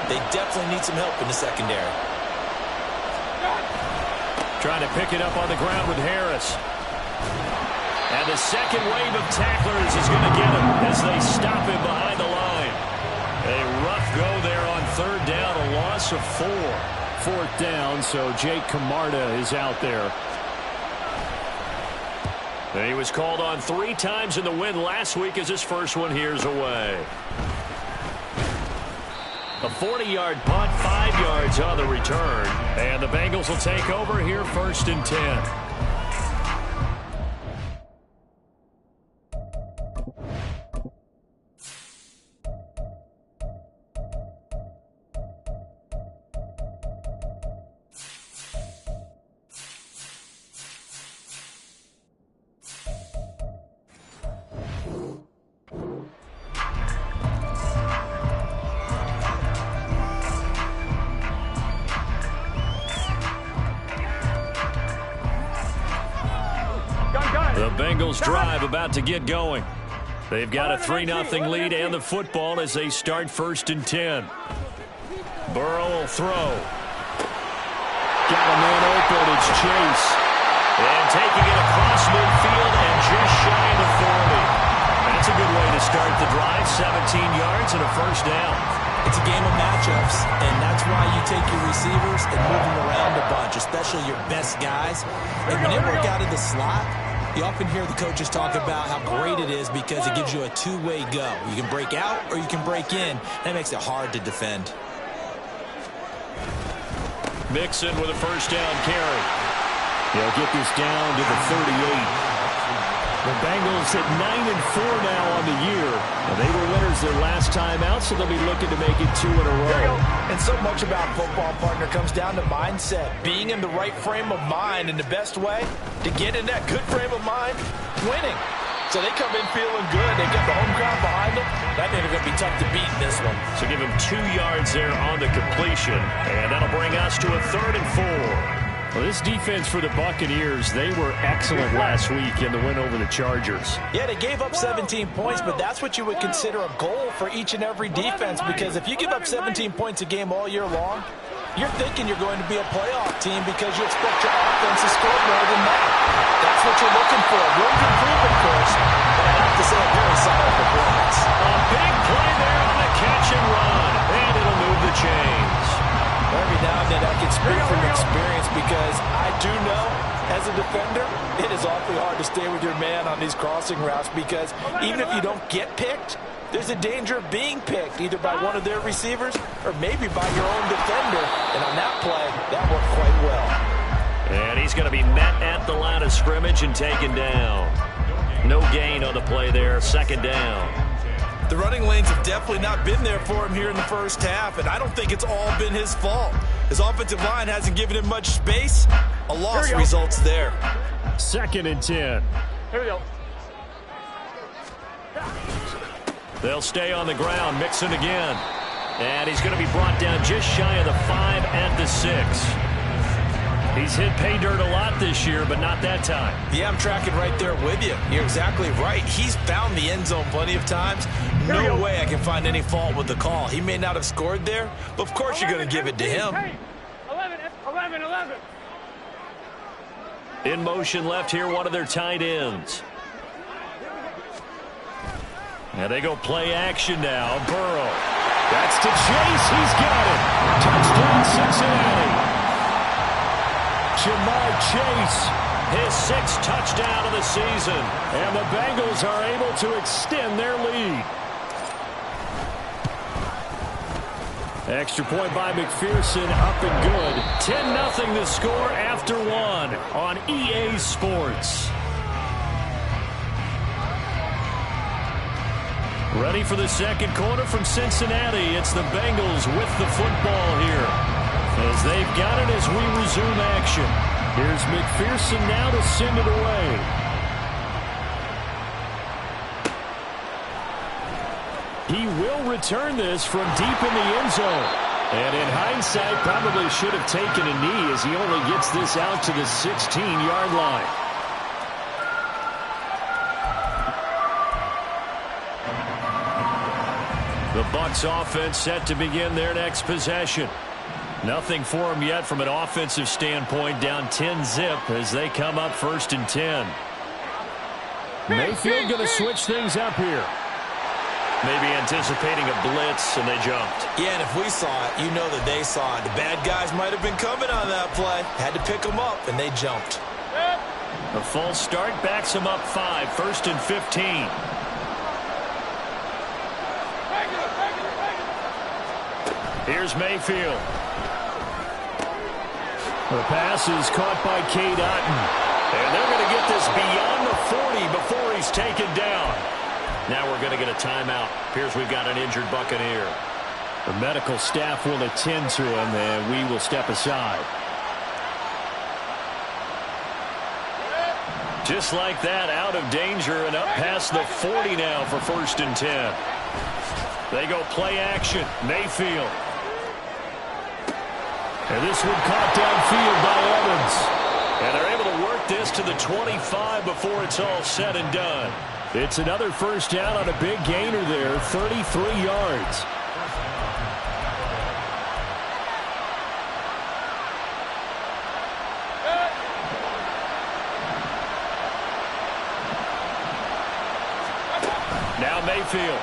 They definitely need some help in the secondary. Trying to pick it up on the ground with Harris. And the second wave of tacklers is going to get him as they stop him behind the line. A rough go there on third down, a loss of 4. Fourth down, so Jake Camarda is out there. And he was called on 3 times in the win last week as his first one here's away. A 40-yard punt, 5 yards on the return. And the Bengals will take over here first and 10. The Bengals drive about to get going. They've got a 3-0 lead and the football as they start first and 10. Burrow will throw. Got a man open. It's Chase. And taking it across midfield and just shy of the 40. That's a good way to start the drive. 17 yards and a first down. It's a game of matchups, and that's why you take your receivers and move them around a bunch, especially your best guys. And when they work out of the slot, you often hear the coaches talk about how great it is because it gives you a two-way go. You can break out or you can break in. That makes it hard to defend. Mixon with a first down carry. They'll get this down to the 38. The Bengals at 9-4 now on the year. They were winners their last time out, so they'll be looking to make it 2 in a row. And so much about football, partner, comes down to mindset. Being in the right frame of mind, and the best way to get in that good frame of mind, winning. So they come in feeling good. They get the home crowd behind them. That means they're going to be tough to beat in this one. So give him 2 yards there on the completion. And that'll bring us to a 3rd and 4. Well, this defense for the Buccaneers, they were excellent last week in the win over the Chargers. Yeah, they gave up 17 points, but that's what you would consider a goal for each and every defense, because if you give up 17 points a game all year long, you're thinking you're going to be a playoff team because you expect your offense to score more than that. That's what you're looking for. Room to improve, of course, but I have to say a very solid performance. A big play there on the catch and run, and it'll move the chains. Every now and then I can speak from experience because I do know, as a defender, it is awfully hard to stay with your man on these crossing routes because even if you don't get picked, there's a danger of being picked either by one of their receivers or maybe by your own defender. And on that play, that worked quite well. And he's going to be met at the line of scrimmage and taken down. No gain on the play there, 2nd down. The running lanes have definitely not been there for him here in the first half, and I don't think it's all been his fault. His offensive line hasn't given him much space. A loss results there. 2nd and 10. Here we go. They'll stay on the ground. Mixon again. And he's going to be brought down just shy of the 5 at the 6. He's hit pay dirt a lot this year, but not that time. Yeah, I'm tracking right there with you. You're exactly right. He's found the end zone plenty of times. No way I can find any fault with the call. He may not have scored there, but of course you're going to give it to him. 11. In motion left here, one of their tight ends. And they go play action now. Burrow. That's to Chase. He's got it. Touchdown, Cincinnati. Jamar Chase, his 6th touchdown of the season. And the Bengals are able to extend their lead. Extra point by McPherson, up and good. 10-0 the score after 1 on EA Sports. Ready for the 2nd quarter from Cincinnati. It's the Bengals with the football here, as they've got it as we resume action. Here's McPherson now to send it away. He will return this from deep in the end zone. And in hindsight, probably should have taken a knee as he only gets this out to the 16-yard line. The Bucs offense set to begin their next possession. Nothing for them yet from an offensive standpoint, down 10-zip as they come up 1st and 10. Mayfield going to switch things up here. Maybe anticipating a blitz, and they jumped. Yeah, and if we saw it, you know that they saw it. The bad guys might have been coming on that play. Had to pick them up, and they jumped. A false start backs them up 5, 1st and 15. Here's Mayfield. The pass is caught by Cade Otton. And they're going to get this beyond the 40 before he's taken down. Now we're going to get a timeout. Appears we've got an injured Buccaneer. The medical staff will attend to him, and we will step aside. Just like that, out of danger and up past the 40 now for 1st and 10. They go play action. Mayfield. And this one caught downfield by Evans. And they're able to work this to the 25 before it's all said and done. It's another first down on a big gainer there, 33 yards. Now Mayfield.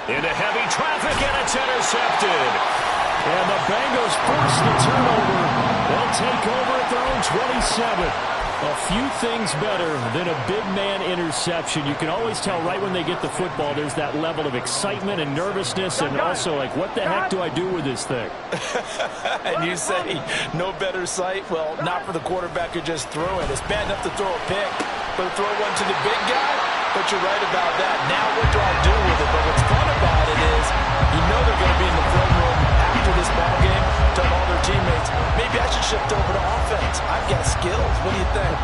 Into heavy traffic, and it's intercepted. And the Bengals force the turnover. They'll take over at their own 27. A few things better than a big man interception. You can always tell right when they get the football, there's that level of excitement and nervousness, and also like, what the heck do I do with this thing? And you say, no better sight? Well, not for the quarterback who just threw it. It's bad enough to throw a pick, but to throw one to the big guy? But you're right about that. Now what do I do with it? But what's fun about it is, you know they're going to be in the film room after this ball game, tell all their teammates, maybe I should shift over to offense. I've got skills. What do you think?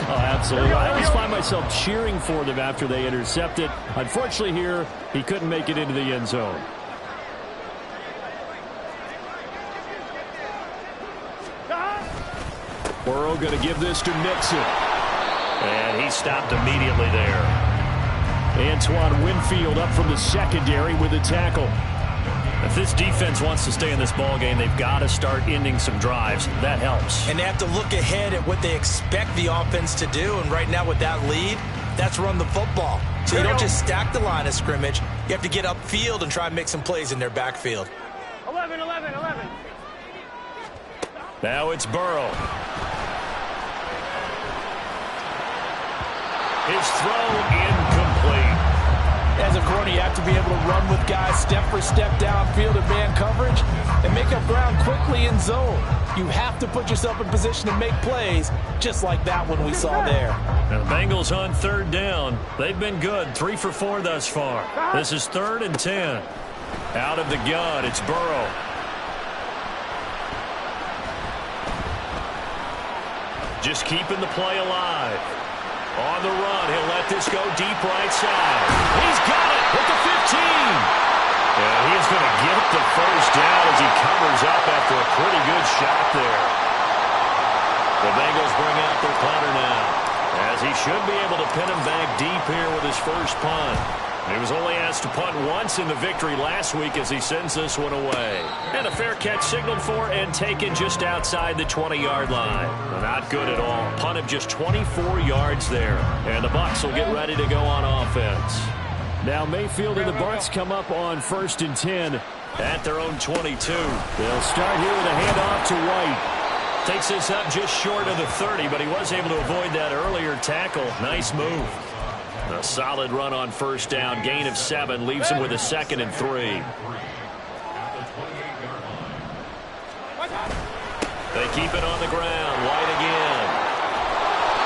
Oh, absolutely. I always find myself cheering for them after they intercept it. Unfortunately here, he couldn't make it into the end zone. Burrow going to give this to Nixon. And he stopped immediately there. Antoine Winfield up from the secondary with a tackle. If this defense wants to stay in this ball game, they've got to start ending some drives. That helps. And they have to look ahead at what they expect the offense to do. And right now with that lead, that's run the football. So you don't just stack the line of scrimmage. You have to get upfield and try and make some plays in their backfield. 11. Now it's Burrow. His throw incomplete. As a corner, you have to be able to run with guys step for step downfield in man coverage and make up ground quickly in zone. You have to put yourself in position to make plays just like that one we saw there. Now the Bengals on 3rd down. They've been good, 3 for 4 thus far. This is 3rd and 10. Out of the gun, it's Burrow. Just keeping the play alive. On the run, he'll let this go deep right side. He's got it at the 15. And he's going to get the first down as he covers up after a pretty good shot there. The Bengals bring out their punter now, as he should be able to pin him back deep here with his first punt. He was only asked to punt once in the victory last week as he sends this one away. And a fair catch signaled for and taken just outside the 20-yard line. Not good at all. Punt of just 24 yards there. And the Bucs will get ready to go on offense. Now Mayfield and the Bucs come up on 1st and 10. At their own 22. They'll start here with a handoff to White. Takes this up just short of the 30, but he was able to avoid that earlier tackle. Nice move. A solid run on 1st down. Gain of 7 leaves him with a 2nd and 3. They keep it on the ground. White again.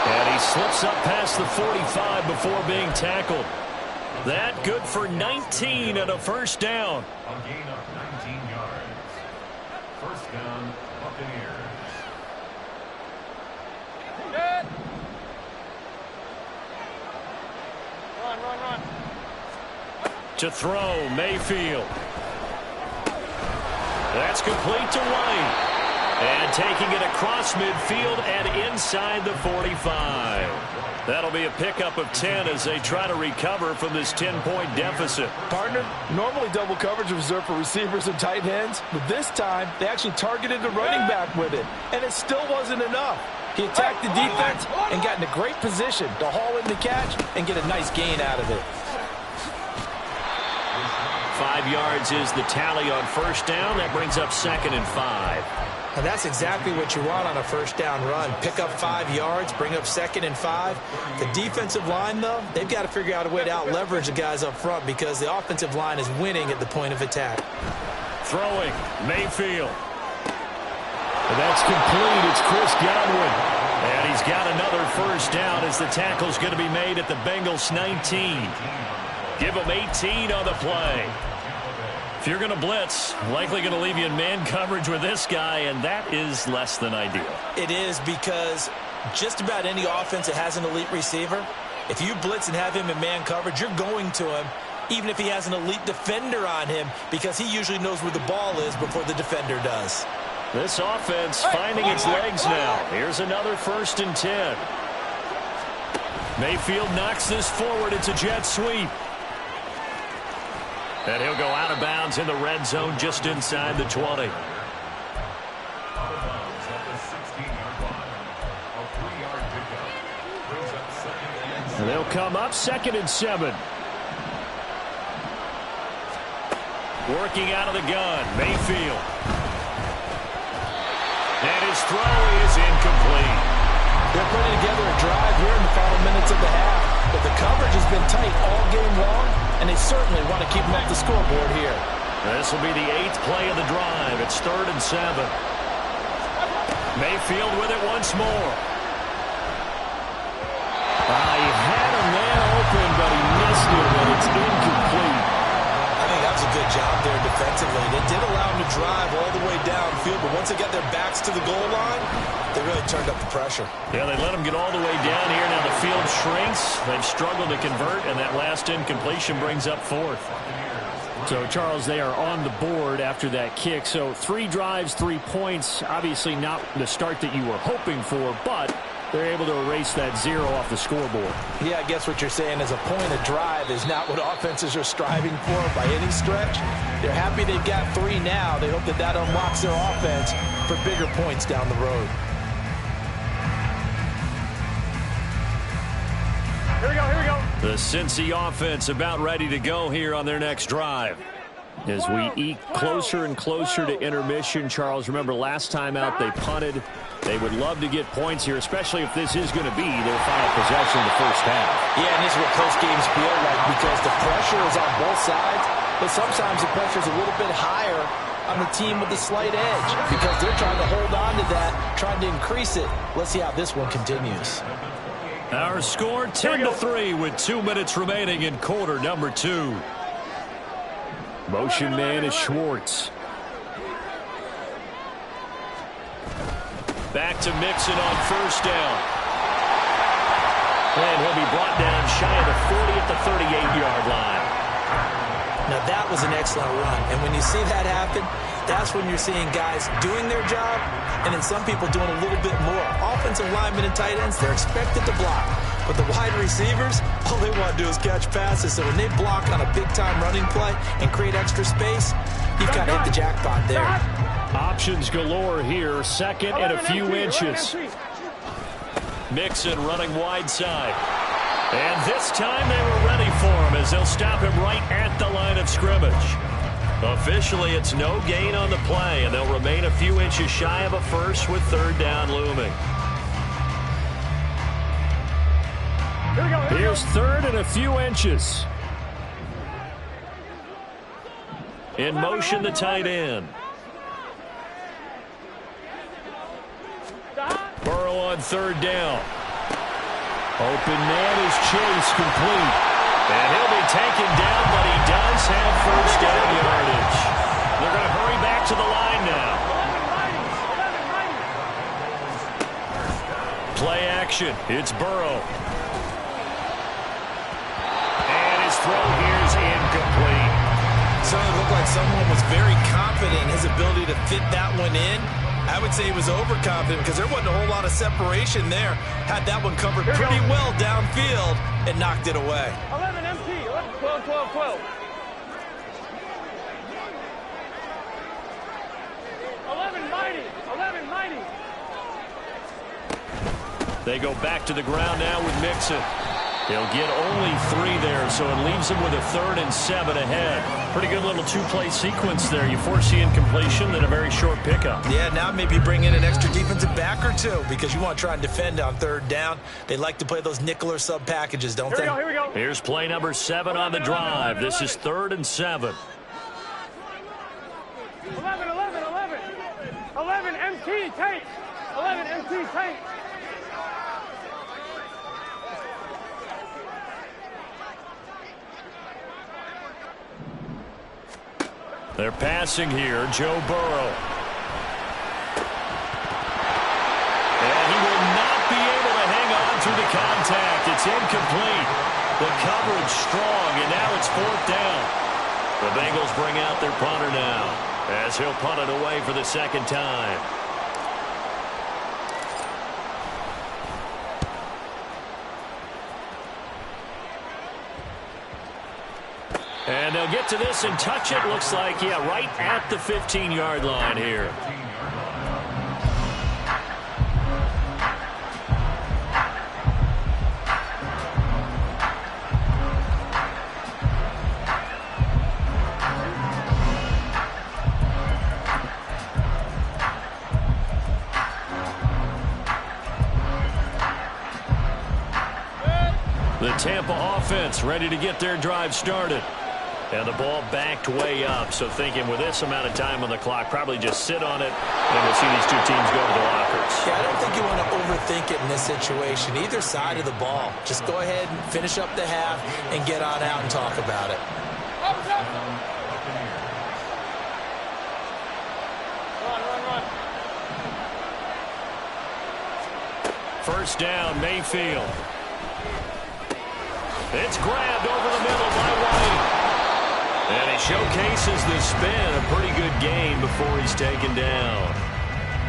And he slips up past the 45 before being tackled. That good for 19 and a 1st down. A gain of 19 yards. 1st down, Buccaneers. Run. To throw, Mayfield. That's complete to White. And taking it across midfield and inside the 45. That'll be a pickup of 10 as they try to recover from this 10-point deficit. Partner, normally double coverage is reserved for receivers and tight ends, but this time they actually targeted the running back with it, and it still wasn't enough. He attacked the defense and got in a great position to haul in the catch and get a nice gain out of it. 5 yards is the tally on first down. That brings up 2nd and 5. And that's exactly what you want on a first down run. Pick up 5 yards, bring up 2nd and 5. The defensive line, though, they've got to figure out a way to out-leverage the guys up front because the offensive line is winning at the point of attack. Throwing, Mayfield. And that's complete. It's Chris Godwin. And he's got another first down as the tackle's going to be made at the Bengals 19. Give them 18 on the play. If you're going to blitz, likely going to leave you in man coverage with this guy, and that is less than ideal. It is because just about any offense that has an elite receiver, if you blitz and have him in man coverage, you're going to him, even if he has an elite defender on him, because he usually knows where the ball is before the defender does. This offense finding its legs now. Here's another 1st and 10. Mayfield knocks this forward. It's a jet sweep. And he'll go out of bounds in the red zone just inside the 20. And they'll come up 2nd and 7. Working out of the gun, Mayfield. And his throw is incomplete. They're putting together a drive here in the final minutes of the half, but the coverage has been tight all game long, and they certainly want to keep them off the scoreboard here. This will be the 8th play of the drive. It's 3rd and 7. Mayfield with it once more. He had a man open, but he missed it, and it's incomplete. I think that was a good job there defensively. They did allow them to drive all the way downfield, but once they got their backs to the goal line, they really turned up the pressure. Yeah, they let them get all the way down here. Now the field shrinks. They've struggled to convert, and that last incompletion brings up 4th. So, Charles, they are on the board after that kick. So 3 drives, 3 points. Obviously not the start that you were hoping for, but they're able to erase that 0 off the scoreboard. Yeah, I guess what you're saying is a point of drive is not what offenses are striving for by any stretch. They're happy they've got 3 now. They hope that that unlocks their offense for bigger points down the road. Here we go, here we go. The Cincy offense about ready to go here on their next drive. As we eke closer and closer to intermission, Charles, remember last time out they punted. They would love to get points here, especially if this is going to be their final possession in the first half. Yeah, and this is what close games feel like because the pressure is on both sides, but sometimes the pressure is a little bit higher on the team with the slight edge because they're trying to hold on to that, trying to increase it. Let's see how this one continues. Our score 10-3 with 2 minutes remaining in quarter number 2. Motion man is Schwartz. Back to Mixon on first down. And he'll be brought down shy of the 40 at the 38-yard line. Now that was an excellent run, and when you see that happen, that's when you're seeing guys doing their job and then some people doing a little bit more. Offensive linemen and tight ends, they're expected to block. But the wide receivers, all they want to do is catch passes. So when they block on a big-time running play and create extra space, you've got to hit the jackpot there. Options galore here. 2nd and a few inches. Mixon running wide side. And this time they were ready for him as they'll stop him right at the line of scrimmage. Officially, it's no gain on the play, and they'll remain a few inches shy of a first with 3rd down looming. Here's 3rd and a few inches. In motion, the tight end. Burrow on 3rd down. Open man is Chase, complete. And he'll be taken down, but he does have first down yardage. They're going to hurry back to the line now. Play action. It's Burrow. And his throw here is incomplete. Certainly looked like someone was very confident in his ability to fit that one in. I would say he was overconfident because there wasn't a whole lot of separation there. Had that one covered pretty well downfield and knocked it away. 11 MT, 11, 12, 12, 12. 11 mighty, 11 mighty. They go back to the ground now with Mixon. He'll get only 3 there, so it leaves him with a 3rd and 7 ahead. Pretty good little 2-play sequence there. You foresee incompletion, then a very short pickup. Yeah, now maybe bring in an extra defensive back or 2 because you want to try and defend on 3rd down. They like to play those nickel or sub packages, don't they? Here we go. Here's play number 7 on the drive. This is 3rd and 7. 11, 11, 11. 11 MT tank. 11 MT tank. They're passing here, Joe Burrow. And he will not be able to hang on through the contact. It's incomplete. The coverage strong, and now it's 4th down. The Bengals bring out their punter now, as he'll punt it away for the 2nd time. And they'll get to this and touch it. Looks like, yeah, right at the 15-yard line here. The Tampa offense ready to get their drive started. And the ball backed way up, so thinking with this amount of time on the clock, probably just sit on it, and we'll see these 2 teams go to the lockers. Yeah, I don't think you want to overthink it in this situation, either side of the ball. Just go ahead and finish up the half and get on out and talk about it. Run. 1st down, Mayfield. It's grabbed over the middle by White. And he showcases the spin. A pretty good game before he's taken down.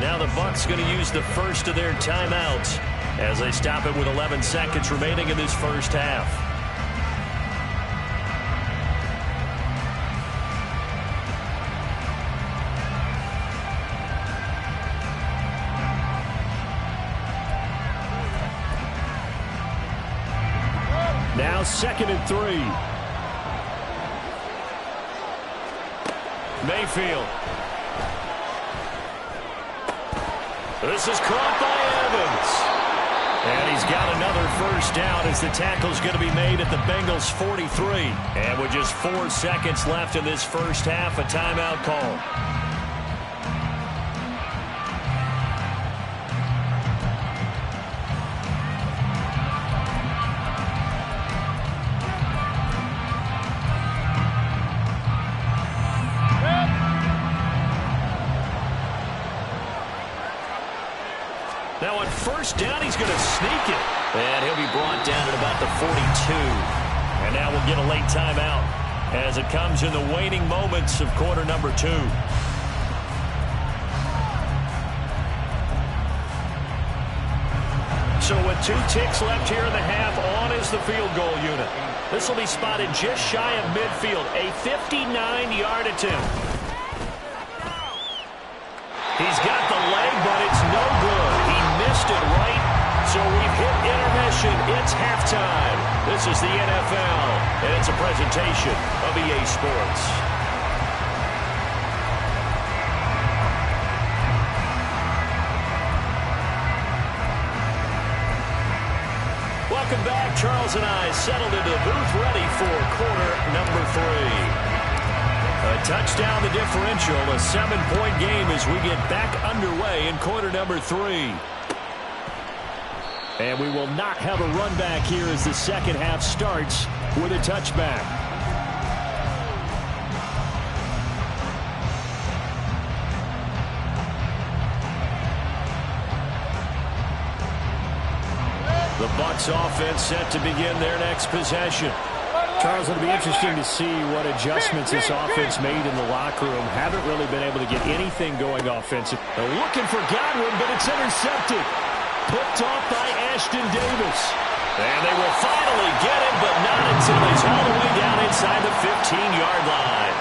Now the Bucs going to use the first of their timeouts as they stop it with 11 seconds remaining in this 1st half. Now 2nd and 3. Mayfield. This is caught by Evans. And he's got another 1st down as the tackle's going to be made at the Bengals 43. And with just 4 seconds left in this 1st half, a timeout call. Now on 1st down, he's going to sneak it. And he'll be brought down at about the 42. And now we'll get a late timeout as it comes in the waning moments of quarter number 2. So with 2 ticks left here in the half, on is the field goal unit. This will be spotted just shy of midfield, a 59-yard attempt. He's got the leg, but it's no good. He missed it right, so we've hit intermission. It's halftime. This is the NFL, and it's a presentation of EA Sports. Welcome back. Charles and I settled into the booth ready for quarter number 3. A touchdown the differential, a 7-point game as we get back underway in quarter number 3. And we will not have a run back here as the 2nd half starts with a touchback. The Bucs offense set to begin their next possession. Charles, it'll be interesting to see what adjustments this offense made in the locker room. Haven't really been able to get anything going offensive. They're looking for Godwin, but it's intercepted. Picked off by Ashton Davis. And they will finally get him, but not until he's all the way down inside the 15-yard line.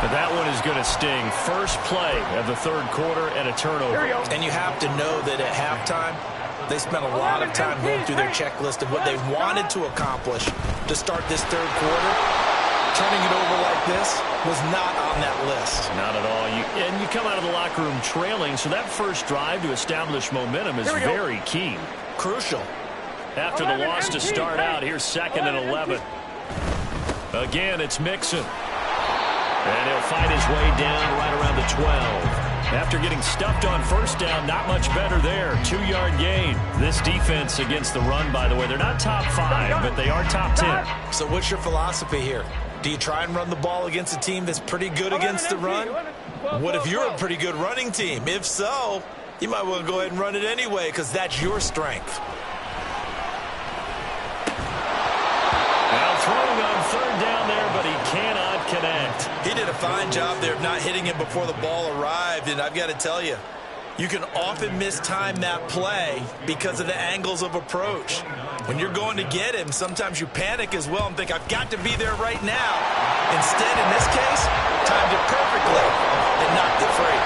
But that one is going to sting. First play of the third quarter and a turnover. And you have to know that at halftime, they spent a lot of time going through their checklist of what they wanted to accomplish to start this third quarter. Turning it over like this was not on that list. Not at all. And you come out of the locker room trailing, so that first drive to establish momentum is very key. Crucial. After the loss to start out, here's 2nd and 11. Again, it's Mixon. And he'll fight his way down right around the 12. After getting stuffed on first down, not much better there. 2-yard gain. This defense against the run, by the way, they're not top 5, but they are top 10. So what's your philosophy here? Do you try and run the ball against a team that's pretty good against the run? What if you're a pretty good running team? If so, you might want to go ahead and run it anyway because that's your strength. Now throwing on third down there, but he cannot connect. He did a fine job there of not hitting it before the ball arrived, and I've got to tell you, you can often mistime that play because of the angles of approach. When you're going to get him, sometimes you panic as well and think, I've got to be there right now. Instead, in this case, timed it perfectly and knocked it free.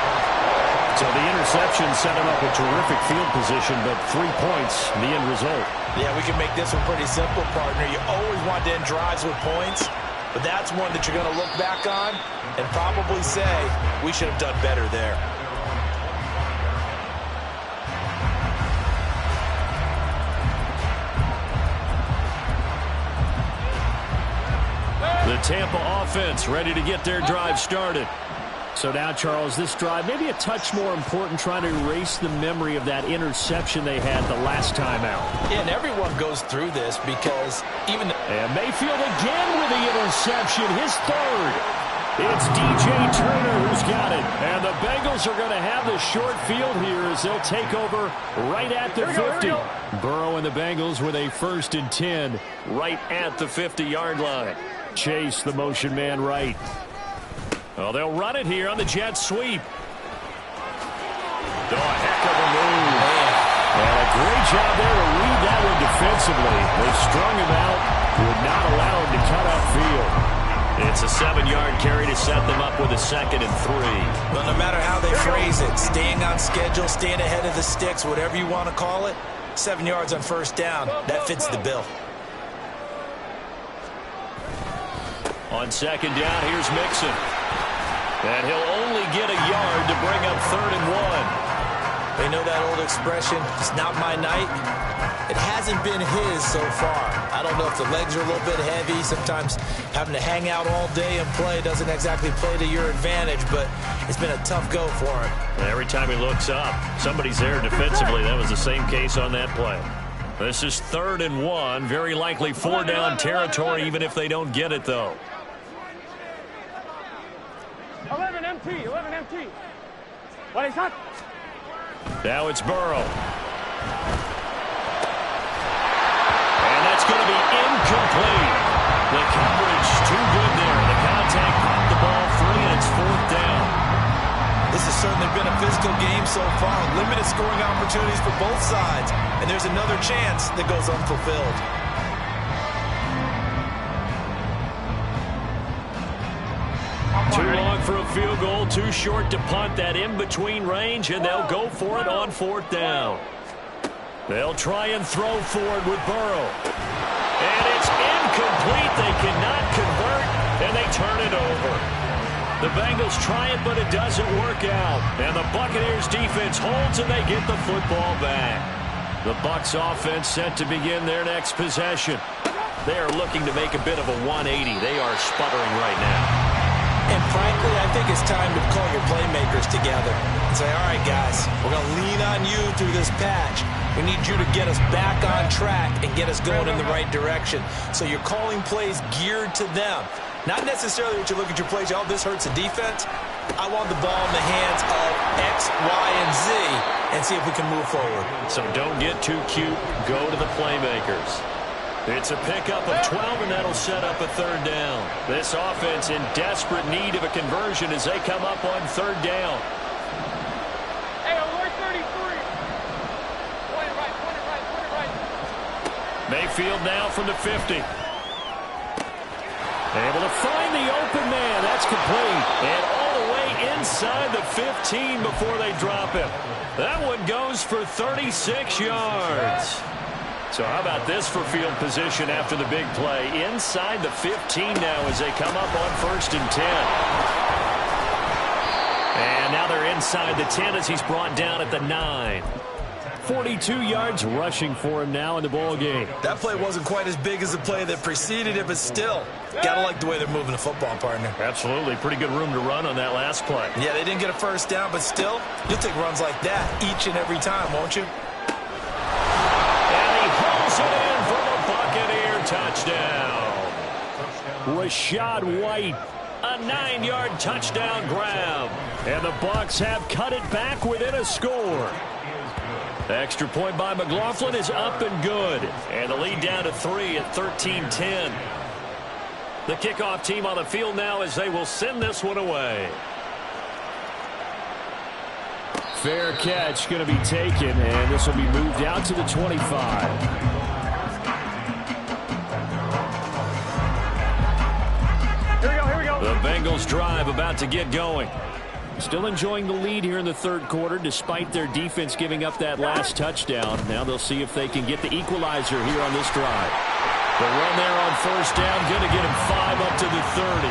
So the interception set him up a terrific field position, but 3 points, the end result. Yeah, we can make this one pretty simple, partner. You always want to end drives with points, but that's one that you're going to look back on and probably say, we should have done better there. The Tampa offense ready to get their drive started. So now, Charles, this drive maybe a touch more important, trying to erase the memory of that interception they had the last time out. Yeah, and everyone goes through this because even... And Mayfield again with the interception, his third. It's DJ Turner who's got it. And the Bengals are going to have the short field here as they'll take over right at the 50. Burrow and the Bengals with a 1st and 10 right at the 50-yard line. Chase, the motion man, right. Well, they'll run it here on the jet sweep. Oh, a heck of a move. And a great job there to read that one defensively. They strung him out, would not allow him to cut upfield. It's a 7-yard carry to set them up with a 2nd and 3. Well, no matter how they phrase it, staying on schedule, staying ahead of the sticks, whatever you want to call it, 7 yards on first down, that fits the bill. On 2nd down, here's Mixon. And he'll only get a yard to bring up 3rd and 1. They know that old expression, it's not my night. It hasn't been his so far. I don't know if the legs are a little bit heavy. Sometimes having to hang out all day and play doesn't exactly play to your advantage, but it's been a tough go for him. Every time he looks up, somebody's there defensively. That was the same case on that play. This is 3rd and 1. Very likely 4-down territory, even if they don't get it, though. 11 MT, 11 MT. What is that? Now it's Burrow. And that's going to be incomplete. The coverage too good there. The contact popped the ball free, and it's 4th down. This has certainly been a physical game so far. Limited scoring opportunities for both sides. And there's another chance that goes unfulfilled. Too long for a field goal, too short to punt. That in-between range, and they'll go for it on 4th down. They'll try and throw forward with Burrow. And it's incomplete. They cannot convert, and they turn it over. The Bengals try it, but it doesn't work out. And the Buccaneers defense holds, and they get the football back. The Bucs offense set to begin their next possession. They are looking to make a bit of a 180. They are sputtering right now. And frankly, I think it's time to call your playmakers together and say, all right, guys, we're going to lean on you through this patch. We need you to get us back on track and get us going in the right direction. So you're calling plays geared to them. Not necessarily what you look at your plays, oh, this hurts the defense. I want the ball in the hands of X, Y, and Z and see if we can move forward. So don't get too cute. Go to the playmakers. It's a pickup of 12, and that'll set up a third down. This offense in desperate need of a conversion as they come up on third down. Hey, alert 33. Point it right, point it right, point it right. Mayfield now from the 50. Able to find the open man. That's complete. And all the way inside the 15 before they drop him. That one goes for 36 yards. So how about this for field position after the big play? Inside the 15 now as they come up on 1st and 10. And now they're inside the 10 as he's brought down at the 9. 42 yards rushing for him now in the ball game. That play wasn't quite as big as the play that preceded it, but still, gotta like the way they're moving the football, partner. Absolutely. Pretty good room to run on that last play. Yeah, they didn't get a first down, but still, you'll take runs like that each and every time, won't you? And he hauls it in for the Buccaneer touchdown. Rashad White, A 9-yard touchdown grab. and the Bucs have cut it back within a score. Extra point by McLaughlin is up and good. And the lead down to 3 at 13-10. The kickoff team on the field now as they will send this one away. Fair catch going to be taken, and this will be moved out to the 25. Here we go. The Bengals drive about to get going. Still enjoying the lead here in the third quarter despite their defense giving up that last touchdown. Now they'll see if they can get the equalizer here on this drive. The run there on 1st down, going to get him 5 up to the 30.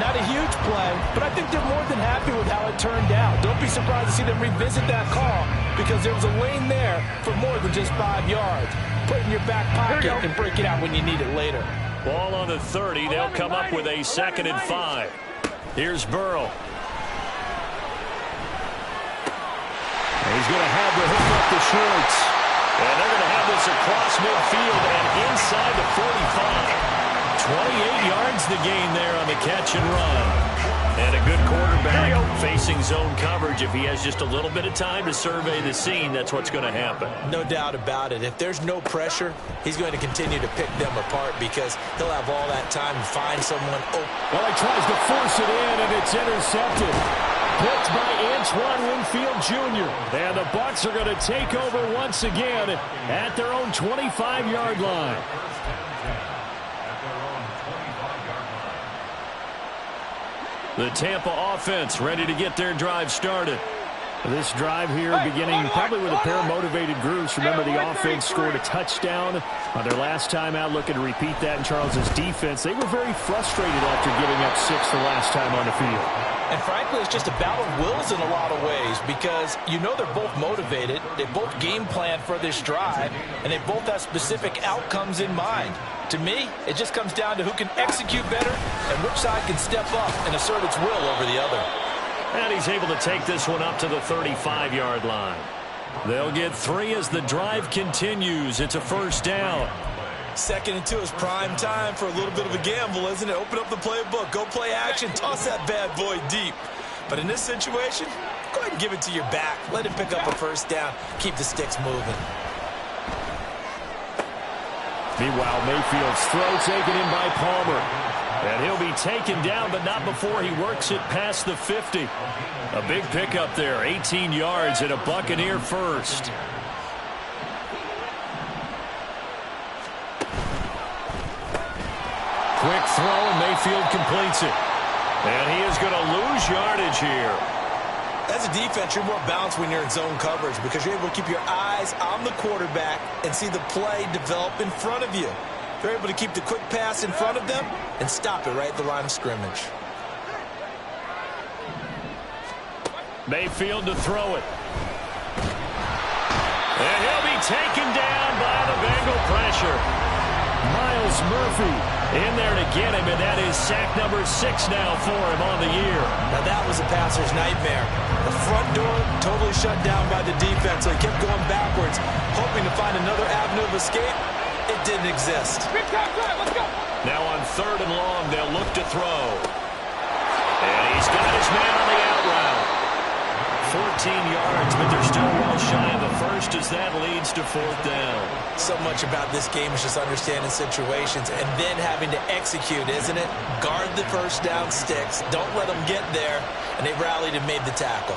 Not a huge play, but I think they're more than happy with how it turned out. Don't be surprised to see them revisit that call because there was a lane there for more than just 5 yards. Put it in your back pocket and break it out when you need it later. Ball on the 30. They'll come up with a 2nd and 5. Here's Burrow. He's going to have the hook up the shorts. And they're going to have this across midfield and inside the 45. 28 yards the gain there on the catch and run. And a good quarterback facing zone coverage. If he has just a little bit of time to survey the scene, that's what's going to happen. No doubt about it. If there's no pressure, he's going to continue to pick them apart because he'll have all that time to find someone open. Well, he tries to force it in, and it's intercepted. Picked by Antoine Winfield Jr. And the Bucs are going to take over once again at their own 25-yard line. The Tampa offense ready to get their drive started. This drive here beginning probably with a pair of motivated groups. Remember, the offense scored a touchdown on their last time out. Looking to repeat that in Charles's defense. They were very frustrated after giving up 6 the last time on the field. And frankly, it's just a battle of wills in a lot of ways because you know they're both motivated. They both game plan for this drive, and they both have specific outcomes in mind. To me, it just comes down to who can execute better and which side can step up and assert its will over the other. And he's able to take this one up to the 35-yard line. They'll get 3 as the drive continues. It's a 1st down. 2nd and 2 is prime time for a little bit of a gamble, isn't it? Open up the playbook, go play action, toss that bad boy deep. But in this situation, go ahead and give it to your back. Let him pick up a 1st down. Keep the sticks moving. Meanwhile, Mayfield's throw taken in by Palmer. And he'll be taken down, but not before he works it past the 50. A big pickup there, 18 yards and a Buccaneer first. Quick throw, and Mayfield completes it. And he is going to lose yardage here. As a defense, you're more balanced when you're in zone coverage because you're able to keep your eyes on the quarterback and see the play develop in front of you. They're able to keep the quick pass in front of them and stop it right at the line of scrimmage. Mayfield to throw it. And he'll be taken down by the Bengal pressure. Myles Murphy in there to get him, and that is sack number 6 now for him on the year. Now that was a passer's nightmare. The front door totally shut down by the defense, so he kept going backwards, hoping to find another avenue of escape. It didn't exist. Let's go. Now on 3rd and long, they'll look to throw. And he's got his man on the out route. yards, but they're still well shy of the first as that leads to 4th down. So much about this game is just understanding situations and then having to execute, isn't it? Guard the first down sticks. Don't let them get there. And they rallied and made the tackle.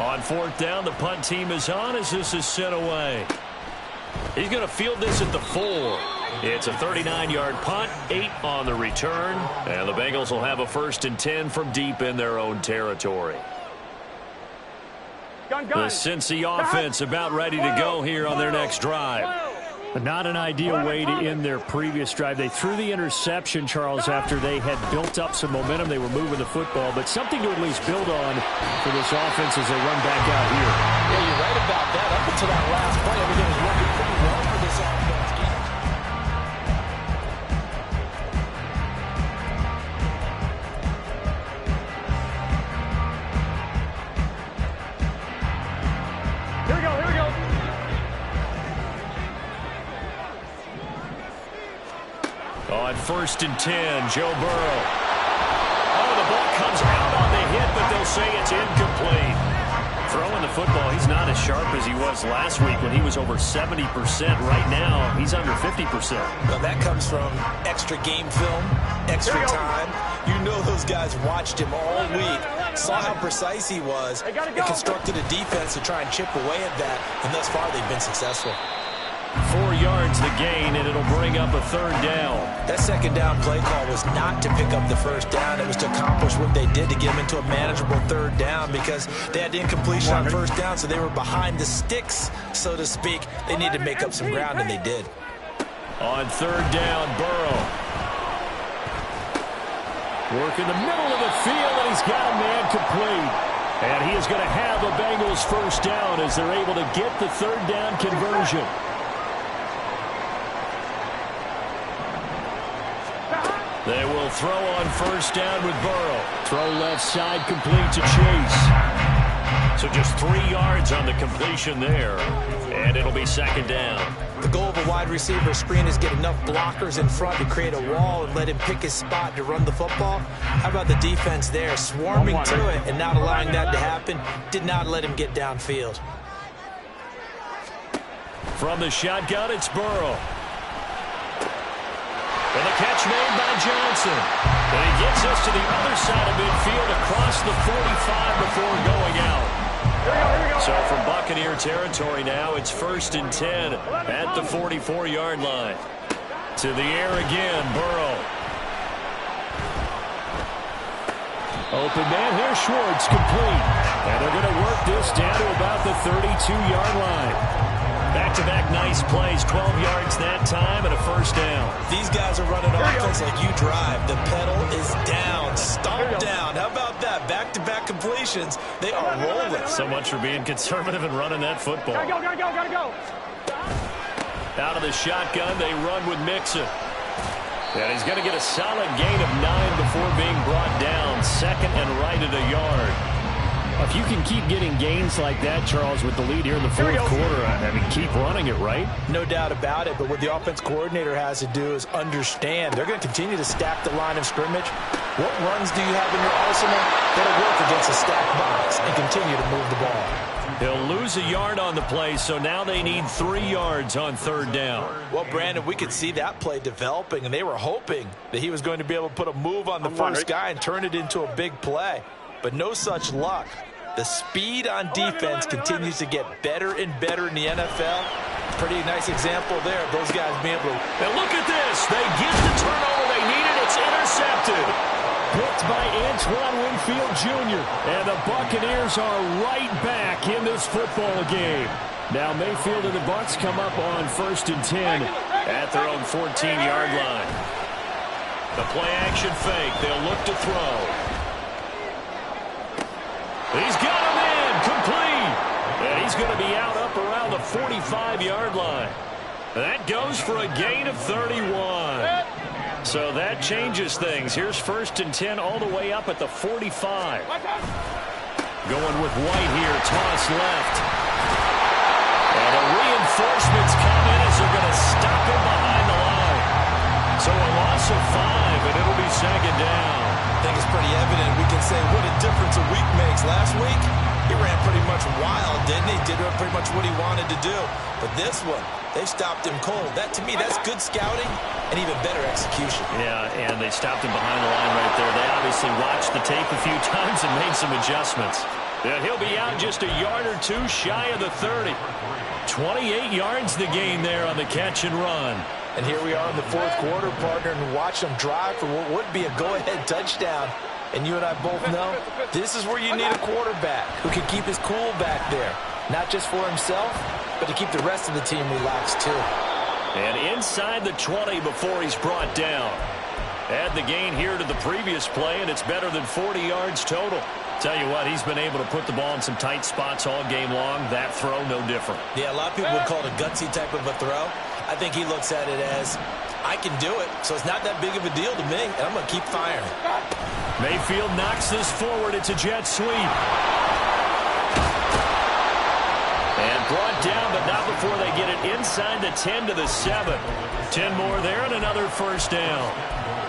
On 4th down, the punt team is on as this is sent away. He's going to field this at the 4. It's a 39-yard punt, 8 on the return, and the Bengals will have a 1st and 10 from deep in their own territory. The Cincy offense about ready to go here on their next drive. But not an ideal way to end their previous drive. They threw the interception, Charles, after they had built up some momentum. They were moving the football, but something to at least build on for this offense as they run back out here. Yeah, you're right about that. Up until that last play, everything was working pretty well for this offense. On 1st and 10, Joe Burrow. Oh, the ball comes out on the hit, but they'll say it's incomplete. Throwing the football, he's not as sharp as he was last week when he was over 70%. Right now, he's under 50%. Well, that comes from extra game film, extra time. You know those guys watched him all week, saw how precise he was, and constructed a defense to try and chip away at that, and thus far they've been successful. 4 yards the gain, and it'll bring up a 3rd down. That 2nd down play call was not to pick up the 1st down. It was to accomplish what they did to get them into a manageable 3rd down because they had incompletion on 1st down, so they were behind the sticks, so to speak. They needed to make up some ground, and they did. On 3rd down, Burrow. Work in the middle of the field, and he's got a man complete. And he is going to have a Bengals 1st down as they're able to get the 3rd down conversion. They will throw on 1st down with Burrow. Throw left side, complete to Chase. So just 3 yards on the completion there, and it'll be 2nd down. The goal of a wide receiver screen is get enough blockers in front to create a wall and let him pick his spot to run the football. How about the defense there, swarming to it and not allowing that to happen? Did not let him get downfield. From the shotgun, it's Burrow. And the catch made by Johnson. And he gets us to the other side of midfield across the 45 before going out. So from Buccaneer territory now, it's 1st and 10 at the 44-yard line. To the air again, Burrow. Open man here, Schwartz, complete. And they're going to work this down to about the 32-yard line. Back-to-back nice plays, 12 yards that time and a 1st down. These guys are running offense like you drive. The pedal is down, stomped down. How about that? Back-to-back completions. They are rolling. So much for being conservative and running that football. Gotta go. Out of the shotgun, they run with Mixon. And he's going to get a solid gain of 9 before being brought down. 2nd and right at a yard. If you can keep getting gains like that, Charles, with the lead here in the 4th quarter, I mean, keep running it, right? No doubt about it, but what the offense coordinator has to do is understand. They're going to continue to stack the line of scrimmage. What runs do you have in your arsenal that'll work against a stacked box and continue to move the ball? He'll lose a yard on the play, so now they need 3 yards on 3rd down. Well, Brandon, we could see that play developing, and they were hoping that he was going to be able to put a move on the first guy and turn it into a big play. But no such luck. The speed on defense continues to get better and better in the NFL. Pretty nice example there of those guys being able to... And look at this. They get the turnover they needed. It's intercepted. Picked by Antoine Winfield Jr. And the Buccaneers are right back in this football game. Now Mayfield and the Bucs come up on 1st and 10 at their own 14-yard line. The play action fake. They'll look to throw. He's got him in, complete. And he's going to be out up around the 45-yard line. That goes for a gain of 31. So that changes things. Here's 1st and 10 all the way up at the 45. Going with White here, toss left. And the reinforcements come in as they're going to stop him behind the line. So a loss of 5, and it'll be 2nd down. I think it's pretty evident we can mistakes. Last week, he ran pretty much wild, didn't he? Did pretty much what he wanted to do. But this one, they stopped him cold. That, to me, that's good scouting and even better execution. Yeah, and they stopped him behind the line right there. They obviously watched the tape a few times and made some adjustments. And he'll be out just a yard or two shy of the 30. 28 yards the gain there on the catch and run. And here we are in the fourth quarter, partner, and watch them drive for what would be a go-ahead touchdown. And you and I both know this is where you need a quarterback who can keep his cool back there. Not just for himself, but to keep the rest of the team relaxed too. And inside the 20 before he's brought down. Add the gain here to the previous play, and it's better than 40 yards total. Tell you what, he's been able to put the ball in some tight spots all game long. That throw, no different. Yeah, a lot of people would call it a gutsy type of a throw. I think he looks at it as, I can do it, so it's not that big of a deal to me, and I'm going to keep firing. Mayfield knocks this forward. It's a jet sweep. And brought down, but not before they get it inside the 10 to the 7. 10 more there and another first down.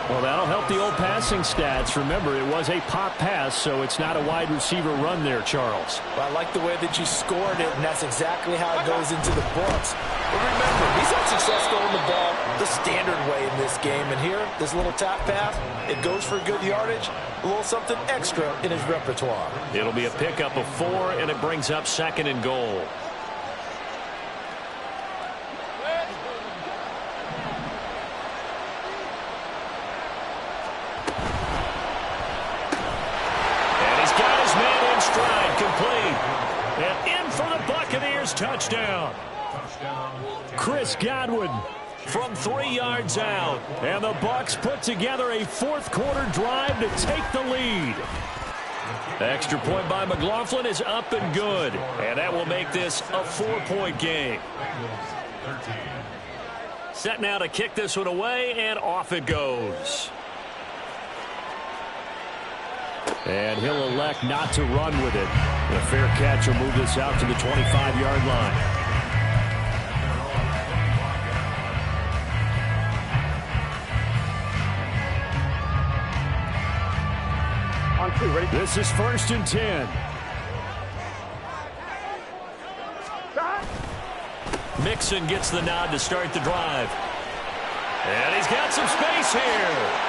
Well, that'll help the old passing stats. Remember, it was a pop pass, so it's not a wide receiver run there, Charles. Well, I like the way that you scored it, and that's exactly how it goes into the books. But remember, he's had success throwing the ball the standard way in this game. And here, this little tap pass, it goes for good yardage, a little something extra in his repertoire. It'll be a pickup of 4, and it brings up 2nd and goal. And in for the Buccaneers, touchdown. Chris Godwin from 3 yards out. And the Bucs put together a fourth quarter drive to take the lead. Extra point by McLaughlin is up and good. And that will make this a 4-point game. Set now to kick this one away, and off it goes. And he'll elect not to run with it. A fair catch will move this out to the 25-yard line. On 2, ready? This is 1st and 10. Mixon gets the nod to start the drive. And he's got some space here.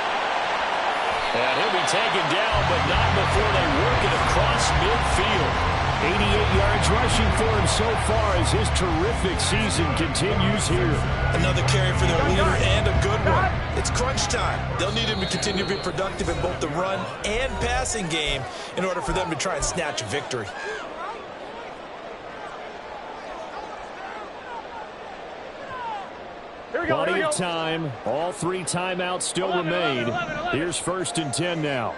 And he'll be taken down, but not before they work it across midfield. 88 yards rushing for him so far as his terrific season continues here. Another carry for their leader and a good one. It's crunch time. They'll need him to continue to be productive in both the run and passing game in order for them to try and snatch a victory. Plenty of time. All 3 timeouts still remain. 11. Here's 1st and 10 now.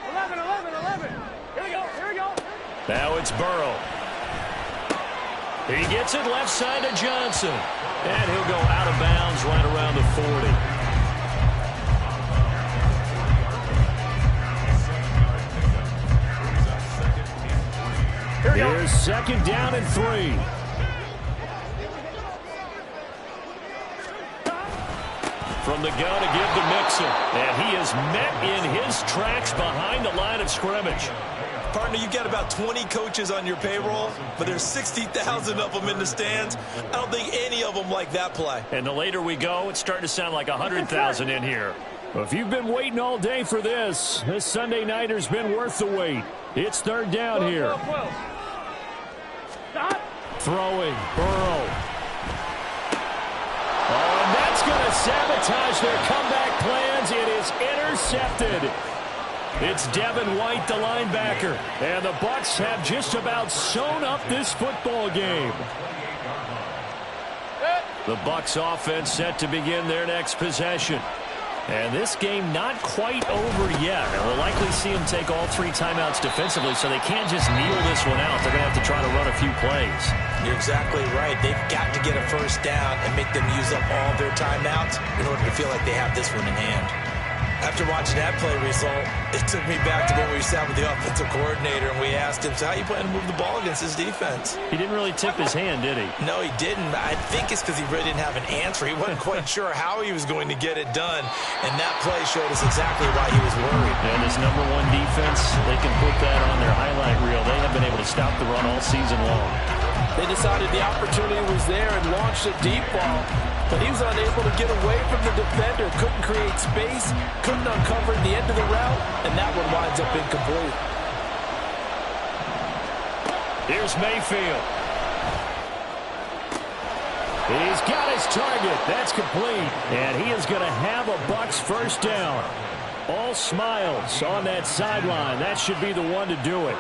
11. Here we go. Now it's Burrow. He gets it left side to Johnson. And he'll go out of bounds right around the 40. Here's 2nd down and 3. From the gun to give to Mixon. And he is met in his tracks behind the line of scrimmage. Partner, you've got about 20 coaches on your payroll, but there's 60,000 of them in the stands. I don't think any of them like that play. And the later we go, it's starting to sound like 100,000 in here. Well, if you've been waiting all day for this Sunday nighter's been worth the wait. It's 3rd down here. Throwing, Burrow. Oh, and that's going to sabotage their comeback plans. It is intercepted. It's Devin White, the linebacker. And the Bucs have just about sewn up this football game. The Bucs offense set to begin their next possession. And this game not quite over yet. And we'll likely see them take all 3 timeouts defensively, so they can't just kneel this one out. They're going to have to try to run a few plays. You're exactly right. They've got to get a first down and make them use up all their timeouts in order to feel like they have this one in hand. After watching that play result, it took me back to when we sat with the offensive coordinator and we asked him, so how you plan to move the ball against his defense? He didn't really tip his hand, did he? No, he didn't. I think it's because he really didn't have an answer. He wasn't quite sure how he was going to get it done, and that play showed us exactly why he was worried. And his number one defense, they can put that on their highlight reel. They have been able to stop the run all season long. They decided the opportunity was there and launched a deep ball, but he was unable to get away from the defender, couldn't create space, couldn't uncover the end of the route, and that one winds up incomplete. Here's Mayfield. He's got his target. That's complete. And he is going to have a Bucs first down. All smiles on that sideline. That should be the one to do it.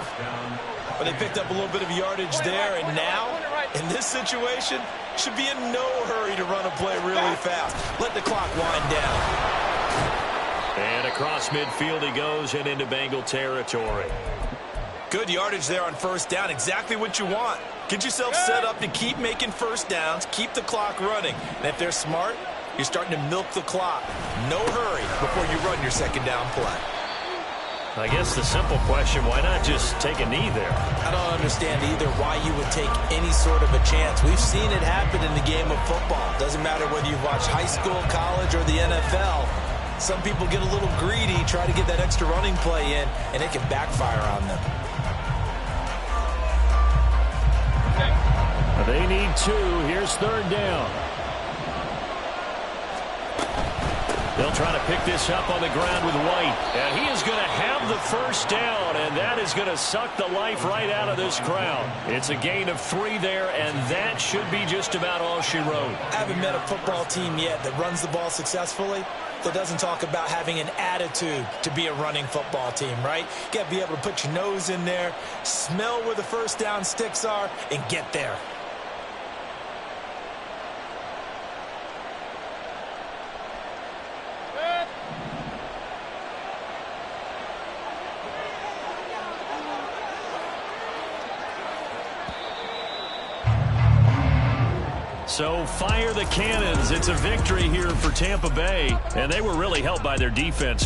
But they picked up a little bit of yardage there, and now, in this situation, should be in no hurry to run a play really fast. Let the clock wind down. And across midfield he goes and into Bengal territory. Good yardage there on first down. Exactly what you want. Get yourself set up to keep making first downs, keep the clock running. And if they're smart, you're starting to milk the clock. No hurry before you run your second down play. I guess the simple question, why not just take a knee there? I don't understand either why you would take any sort of a chance. We've seen it happen in the game of football. Doesn't matter whether you've watched high school, college, or the NFL. Some people get a little greedy, try to get that extra running play in, and it can backfire on them. They need two. Here's third down. They'll try to pick this up on the ground with White. And he is going to have the first down, and that is going to suck the life right out of this crowd. It's a gain of 3 there, and that should be just about all she wrote. I haven't met a football team yet that runs the ball successfully that doesn't talk about having an attitude to be a running football team, right? You got to be able to put your nose in there, smell where the first down sticks are, and get there. So fire the cannons. It's a victory here for Tampa Bay, and they were really helped by their defense.